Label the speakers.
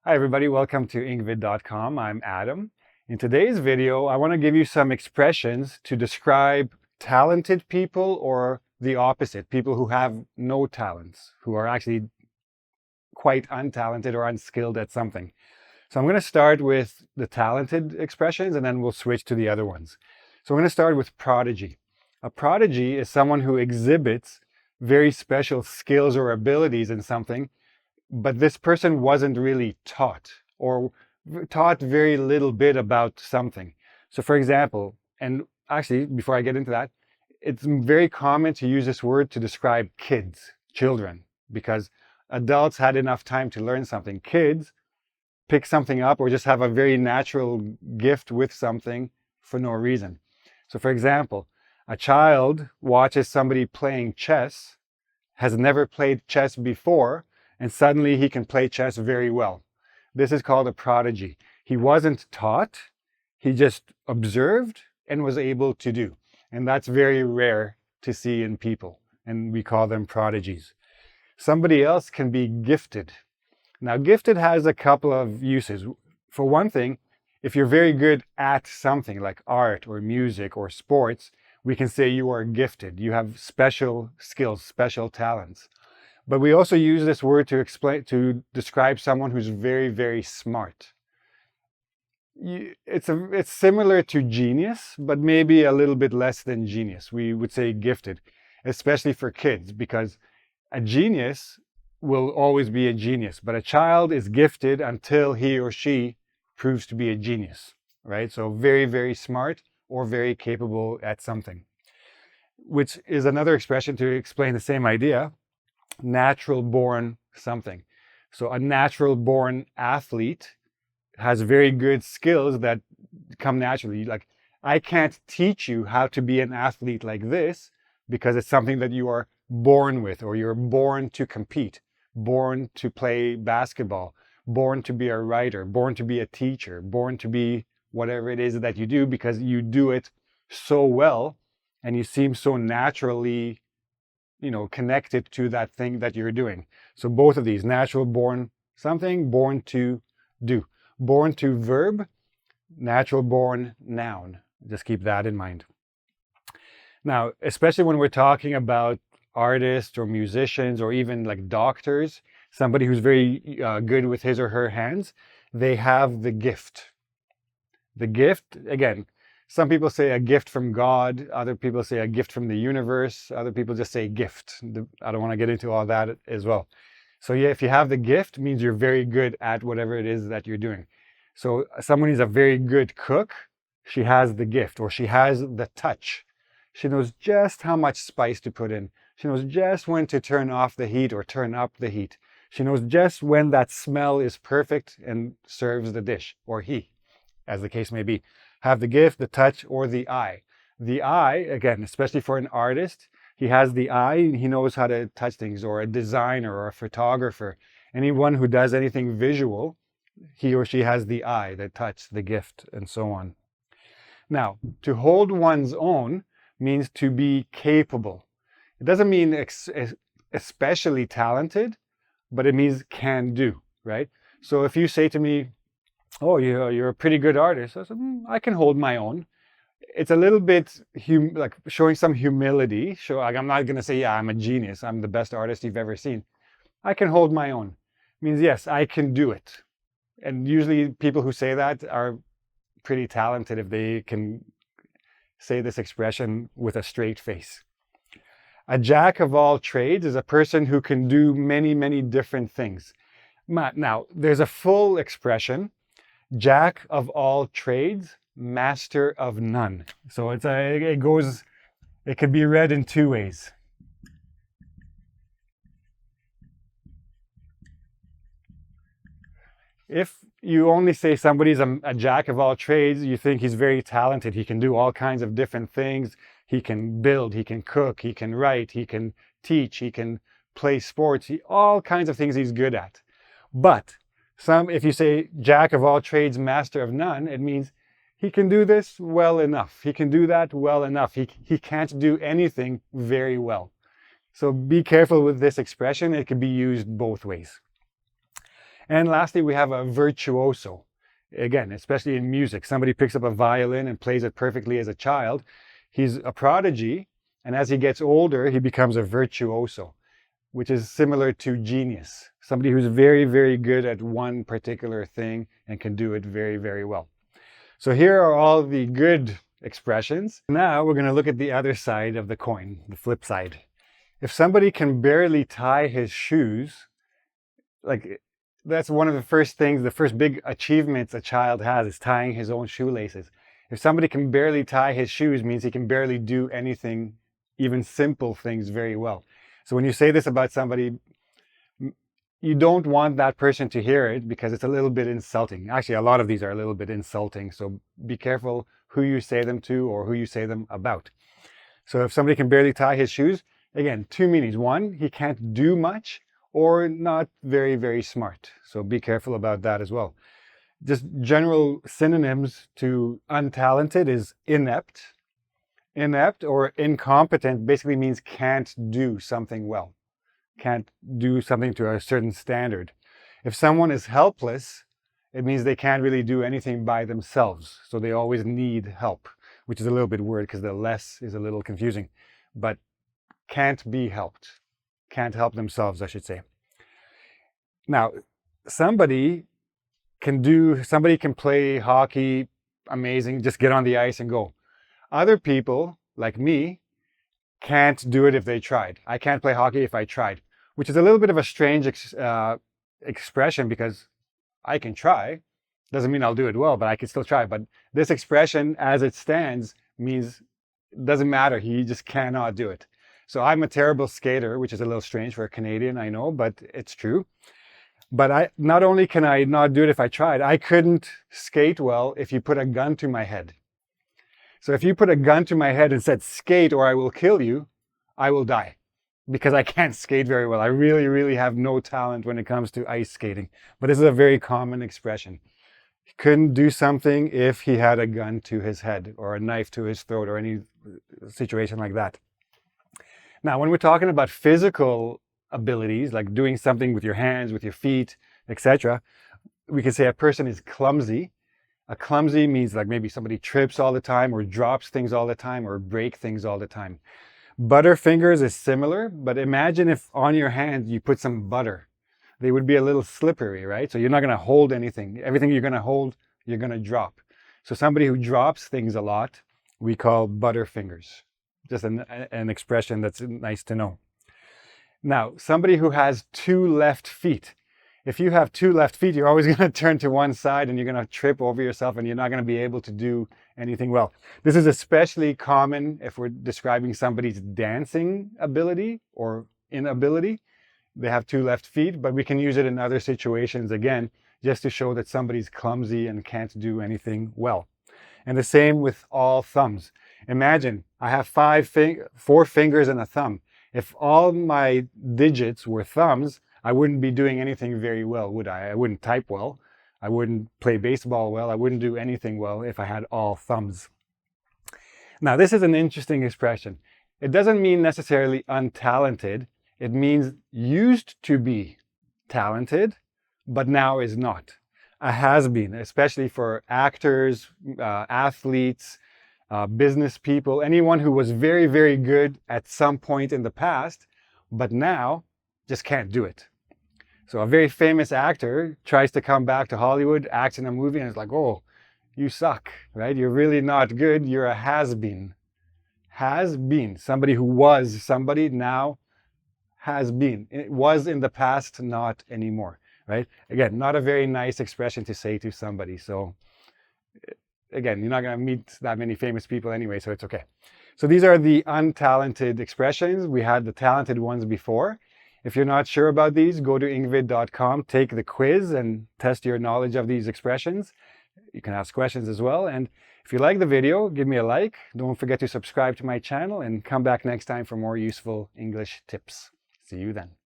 Speaker 1: Hi everybody, welcome to Engvid.com. I'm Adam. In today's video, I want to give you some expressions to describe talented people or the opposite, people who have no talents, who are actually quite untalented or unskilled at something. So I'm going to start with the talented expressions and then we'll switch to the other ones. So I'm going to start with prodigy. A prodigy is someone who exhibits very special skills or abilities in something, but this person wasn't really taught or taught very little bit about something. So for example, and actually before I get into that, it's very common to use this word to describe kids, children, because adults had enough time to learn something. Kids pick something up or just have a very natural gift with something for no reason. So for example, a child watches somebody playing chess, has never played chess before, and suddenly he can play chess very well. This is called a prodigy. He wasn't taught, he just observed and was able to do. And that's very rare to see in people, and we call them prodigies. Somebody else can be gifted. Now, gifted has a couple of uses. For one thing, if you're very good at something like art or music or sports, we can say you are gifted. You have special skills, special talents. But we also use this word to describe someone who's very, very smart. It's similar to genius, but maybe a little bit less than genius. We would say gifted, especially for kids, because a genius will always be a genius, but a child is gifted until he or she proves to be a genius, right? So very, very smart or very capable at something, which is another expression to explain the same idea. Natural born something. So a natural born athlete has very good skills that come naturally. Like, I can't teach you how to be an athlete like this because it's something that you are born with, or you're born to compete, born to play basketball, born to be a writer, born to be a teacher, born to be whatever it is that you do because you do it so well and you seem so naturally connected to that thing that you're doing. So both of these, natural born something, born to do. Born to verb, natural born noun. Just keep that in mind. Now, especially when we're talking about artists or musicians or even like doctors, somebody who's very good with his or her hands, they have the gift. The gift, again, some people say a gift from God, other people say a gift from the universe, other people just say gift. I don't want to get into all that as well. So yeah, if you have the gift, it means you're very good at whatever it is that you're doing. So someone who's a very good cook, she has the gift, or she has the touch. She knows just how much spice to put in. She knows just when to turn off the heat or turn up the heat. She knows just when that smell is perfect and serves the dish, or he, as the case may be. Have the gift, the touch, or the eye. The eye, again, especially for an artist, he has the eye, he knows how to touch things, or a designer or a photographer. Anyone who does anything visual, he or she has the eye, the touch, the gift, and so on. Now, to hold one's own means to be capable. It doesn't mean especially talented, but it means can do, right? So if you say to me, oh, you're a pretty good artist, I said, I can hold my own. It's a little bit like showing some humility. Like, I'm not going to say, yeah, I'm a genius, I'm the best artist you've ever seen. I can hold my own. It means, yes, I can do it. And usually people who say that are pretty talented if they can say this expression with a straight face. A jack of all trades is a person who can do many, many different things. Now, there's a full expression. Jack of all trades, master of none. So it could be read in two ways. If you only say somebody's a jack of all trades, you think he's very talented. He can do all kinds of different things. He can build, he can cook, he can write, he can teach, he can play sports, all kinds of things he's good at. But if you say jack of all trades, master of none, it means he can do this well enough. He can do that well enough. He can't do anything very well. So be careful with this expression. It can be used both ways. And lastly, we have a virtuoso. Again, especially in music, somebody picks up a violin and plays it perfectly as a child. He's a prodigy, and as he gets older, he becomes a virtuoso, which is similar to genius. Somebody who's very, very good at one particular thing and can do it very, very well. So here are all the good expressions. Now we're going to look at the other side of the coin, the flip side. If somebody can barely tie his shoes, like that's one of the first things, the first big achievements a child has is tying his own shoelaces. If somebody can barely tie his shoes, means he can barely do anything, even simple things, very well. So when you say this about somebody, you don't want that person to hear it because it's a little bit insulting. Actually, a lot of these are a little bit insulting. So be careful who you say them to or who you say them about. So if somebody can barely tie his shoes, again, two meanings. One, he can't do much, or not very, very smart. So be careful about that as well. Just general synonyms to untalented is inept. Inept or incompetent basically means can't do something well, can't do something to a certain standard. If someone is helpless, it means they can't really do anything by themselves. So they always need help, which is a little bit weird because the less is a little confusing, but can't be helped. Can't help themselves, I should say. Now, somebody can play hockey amazing, just get on the ice and go. Other people, like me, can't do it if they tried. I can't play hockey if I tried, which is a little bit of a strange expression because I can try. Doesn't mean I'll do it well, but I can still try. But this expression, as it stands, means it doesn't matter. He just cannot do it. So I'm a terrible skater, which is a little strange for a Canadian, I know, but it's true. But not only can I not do it if I tried, I couldn't skate well if you put a gun to my head. So if you put a gun to my head and said, skate or I will kill you, I will die because I can't skate very well. I really, really have no talent when it comes to ice skating. But this is a very common expression. He couldn't do something if he had a gun to his head or a knife to his throat or any situation like that. Now, when we're talking about physical abilities, like doing something with your hands, with your feet, etc., we can say a person is clumsy. A clumsy means like maybe somebody trips all the time or drops things all the time or break things all the time. Butterfingers is similar, but imagine if on your hands you put some butter. They would be a little slippery, right? So you're not going to hold anything. Everything you're going to hold, you're going to drop. So somebody who drops things a lot, we call butterfingers. Just an expression that's nice to know. Now, somebody who has two left feet. If you have two left feet, you're always going to turn to one side and you're going to trip over yourself and you're not going to be able to do anything well. This is especially common if we're describing somebody's dancing ability or inability. They have two left feet, but we can use it in other situations again, just to show that somebody's clumsy and can't do anything well. And the same with all thumbs. Imagine I have 4 fingers and a thumb. If all my digits were thumbs, I wouldn't be doing anything very well, would I? I wouldn't type well. I wouldn't play baseball well. I wouldn't do anything well if I had all thumbs. Now, this is an interesting expression. It doesn't mean necessarily untalented. It means used to be talented, but now is not. A has-been, especially for actors, athletes, business people, anyone who was very, very good at some point in the past, but now just can't do it. So a very famous actor tries to come back to Hollywood, acts in a movie, and it's like, oh, you suck, right? You're really not good. You're a has-been. Has-been, somebody who was somebody, now has been. It was in the past, not anymore, right? Again, not a very nice expression to say to somebody. So again, you're not going to meet that many famous people anyway, so it's okay. So these are the untalented expressions. We had the talented ones before. If you're not sure about these, go to ingvid.com, take the quiz and test your knowledge of these expressions. You can ask questions as well. And if you like the video, give me a like. Don't forget to subscribe to my channel and come back next time for more useful English tips. See you then.